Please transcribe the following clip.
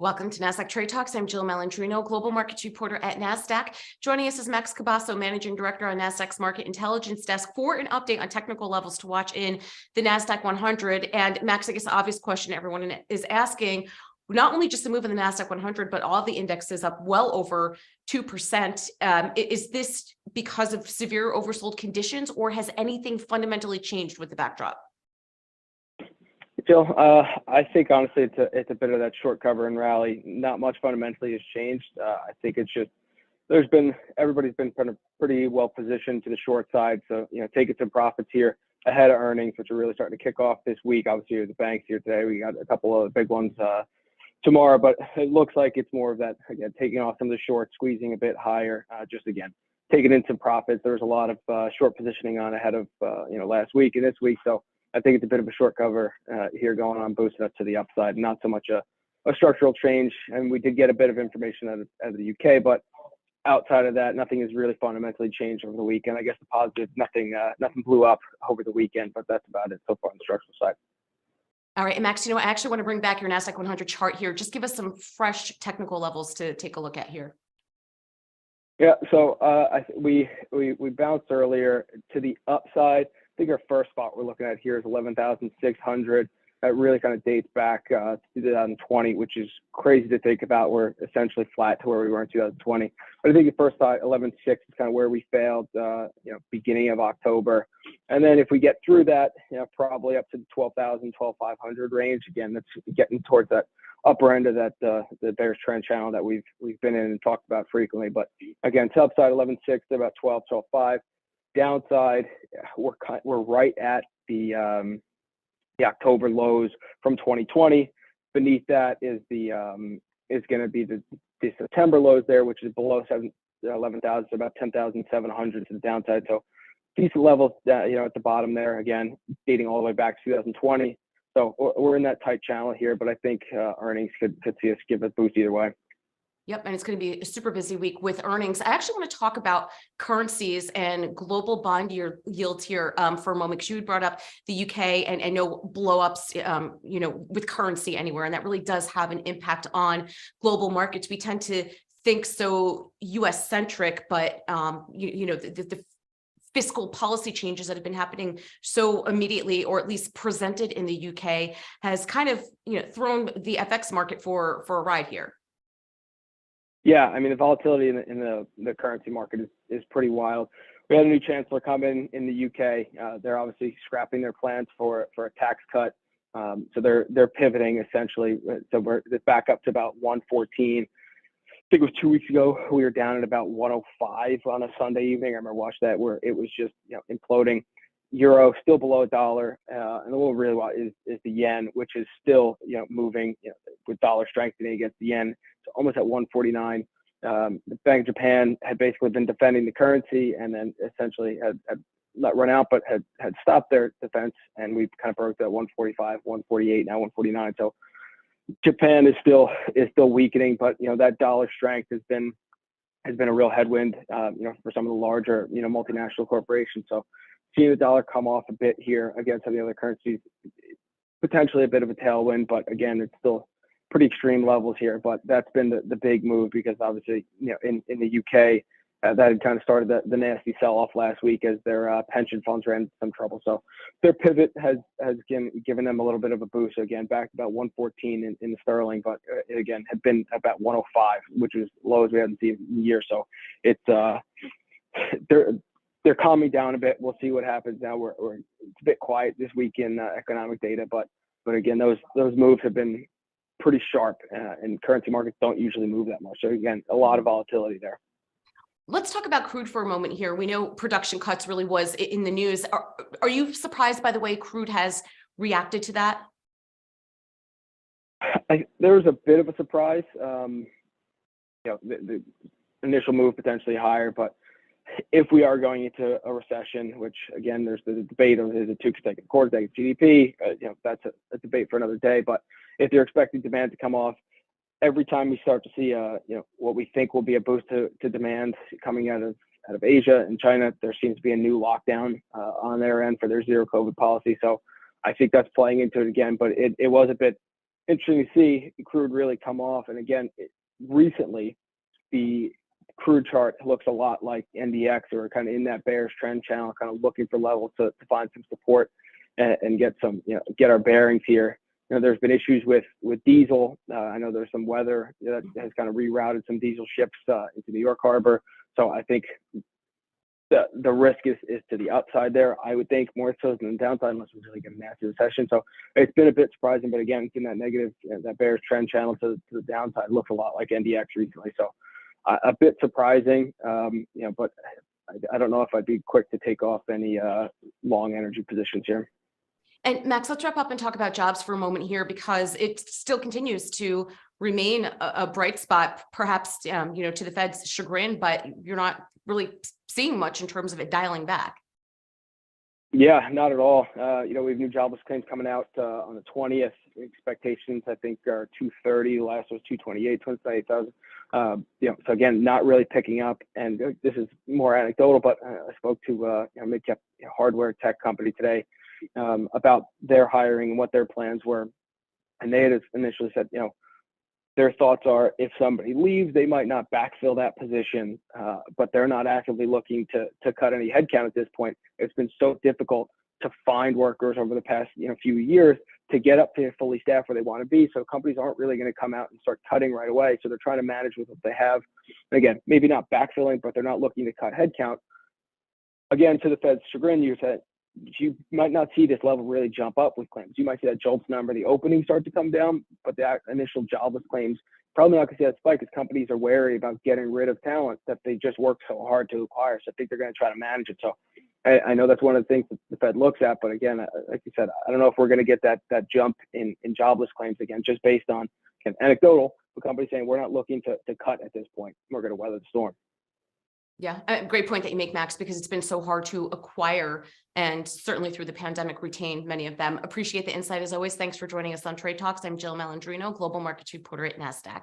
Welcome to Nasdaq Trade Talks. I'm Jill Malandrino, Global Markets Reporter at Nasdaq. Joining us is Max Cabasso, Managing Director on Nasdaq's Market Intelligence Desk, for an update on technical levels to watch in the Nasdaq 100. And Max, I guess the obvious question everyone is asking, not only just the move in the Nasdaq 100, but all the indexes up well over 2%. Is this because of severe oversold conditions, or has anything fundamentally changed with the backdrop? Jill, I think honestly it's a bit of that short cover and rally. Not much fundamentally has changed. I think it's just everybody's been kind of pretty well positioned to the short side. So taking some profits here ahead of earnings, which are really starting to kick off this week. Obviously, the banks here today. We got a couple of big ones tomorrow, but it looks like it's more of that again, taking off some of the short, squeezing a bit higher. Just again, taking in some profits. There was a lot of short positioning on ahead of last week and this week. So I think it's a bit of a short cover here going on, boosting us to the upside. Not so much a structural change. And we did get a bit of information out of the UK, but outside of that, nothing has really fundamentally changed over the weekend. I guess the positive, nothing blew up over the weekend, but that's about it so far on the structural side. All right, and Max, I actually want to bring back your Nasdaq 100 chart here. Just give us some fresh technical levels to take a look at here. Yeah, so we bounced earlier to the upside. I think our first spot we're looking at here is 11,600. That really kind of dates back to 2020, which is crazy to think about. We're essentially flat to where we were in 2020. But I think the first spot, 11.6, is kind of where we failed, beginning of October. And then if we get through that, probably up to the 12,000, 12,500 range. Again, that's getting towards that upper end of that the bearish trend channel that we've been in and talked about frequently. But again, to upside 11.6 to about 12, 12.5. Downside, we're right at the October lows from 2020. Beneath that is going to be the September lows there, which is below 11,000, so about 10,700 to the downside. So decent levels, at the bottom there. Again, dating all the way back to 2020. So we're in that tight channel here, but I think earnings could see us give a boost either way. Yep, and it's going to be a super busy week with earnings. I actually want to talk about currencies and global bond yields here for a moment, because you brought up the UK and no blowups, with currency anywhere, and that really does have an impact on global markets. We tend to think so U.S. centric, but the fiscal policy changes that have been happening so immediately, or at least presented in the UK, has kind of thrown the FX market for a ride here. Yeah, I mean, the volatility in the currency market is pretty wild. We had a new chancellor come in the UK. They're obviously scrapping their plans for a tax cut. So they're pivoting essentially. So we're back up to about 114. I think it was 2 weeks ago. We were down at about 105 on a Sunday evening. I remember watching that, where it was just imploding. Euro still below $1, and what really wild is the yen, which is still moving with dollar strengthening against the yen. So almost at 149. The Bank of Japan had basically been defending the currency, and then essentially had not run out, but had stopped their defense, and we kind of broke that 145, 148, now 149. So Japan is still weakening, but that dollar strength has been a real headwind, for some of the larger multinational corporations. So seeing the dollar come off a bit here against some of the other currencies, potentially a bit of a tailwind, but again, it's still pretty extreme levels here. But that's been the big move, because obviously, in the UK, that had kind of started the nasty sell-off last week as their pension funds ran into some trouble. So their pivot has given them a little bit of a boost. Again, back to about 114 in the sterling, but again, had been about 105, which is low as we hadn't seen in years. So it's they're calming down a bit. We'll see what happens now. It's a bit quiet this week in economic data, but again, those moves have been pretty sharp, and currency markets don't usually move that much. So again, a lot of volatility there. Let's talk about crude for a moment here. We know production cuts really was in the news. Are you surprised by the way crude has reacted to that? There was a bit of a surprise. The initial move potentially higher, but if we are going into a recession, which again, there's the debate of is it 2 consecutive quarters GDP, that's a debate for another day. But if you're expecting demand to come off, every time we start to see what we think will be a boost to demand coming out of Asia and China, there seems to be a new lockdown on their end for their zero COVID policy. So I think that's playing into it again. But it was a bit interesting to see crude really come off. And again, recently, the crude chart looks a lot like NDX, or kind of in that bearish trend channel, kind of looking for levels to find some support and get some, get our bearings here. There's been issues with diesel. I know there's some weather that has kind of rerouted some diesel ships into New York Harbor. So I think the risk is to the upside there, I would think, more so than the downside, unless we really get a massive recession. So it's been a bit surprising, but again, in that negative, that bearish trend channel to the downside looks a lot like NDX recently. So a bit surprising, but I don't know if I'd be quick to take off any long energy positions here. And Max, let's wrap up and talk about jobs for a moment here, because it still continues to remain a bright spot, perhaps, to the Fed's chagrin, but you're not really seeing much in terms of it dialing back. Yeah, not at all. We have new jobless claims coming out on the 20th. Expectations, I think, are 230. The last was 228, 228,000. So again, not really picking up. And this is more anecdotal, but I spoke to a mid-cap hardware tech company today about their hiring and what their plans were. And they had initially said, their thoughts are, if somebody leaves, they might not backfill that position, but they're not actively looking to cut any headcount at this point. It's been so difficult to find workers over the past few years to get up to fully staffed where they want to be. So companies aren't really going to come out and start cutting right away. So they're trying to manage with what they have. Again, maybe not backfilling, but they're not looking to cut headcount. Again, to the Fed's chagrin, you said you might not see this level really jump up with claims. You might see that JOLTS number, the openings start to come down, but the initial jobless claims probably not going to see that spike, because companies are wary about getting rid of talent that they just work so hard to acquire. So I think they're going to try to manage it. So I know that's one of the things that the Fed looks at, but again, like you said, I don't know if we're going to get that jump in jobless claims again, just based on anecdotal, the company saying we're not looking to cut at this point. We're going to weather the storm. Yeah, great point that you make, Max, because it's been so hard to acquire, and certainly through the pandemic, retain many of them. Appreciate the insight as always. Thanks for joining us on Trade Talks. I'm Jill Malandrino, Global Markets Reporter at Nasdaq.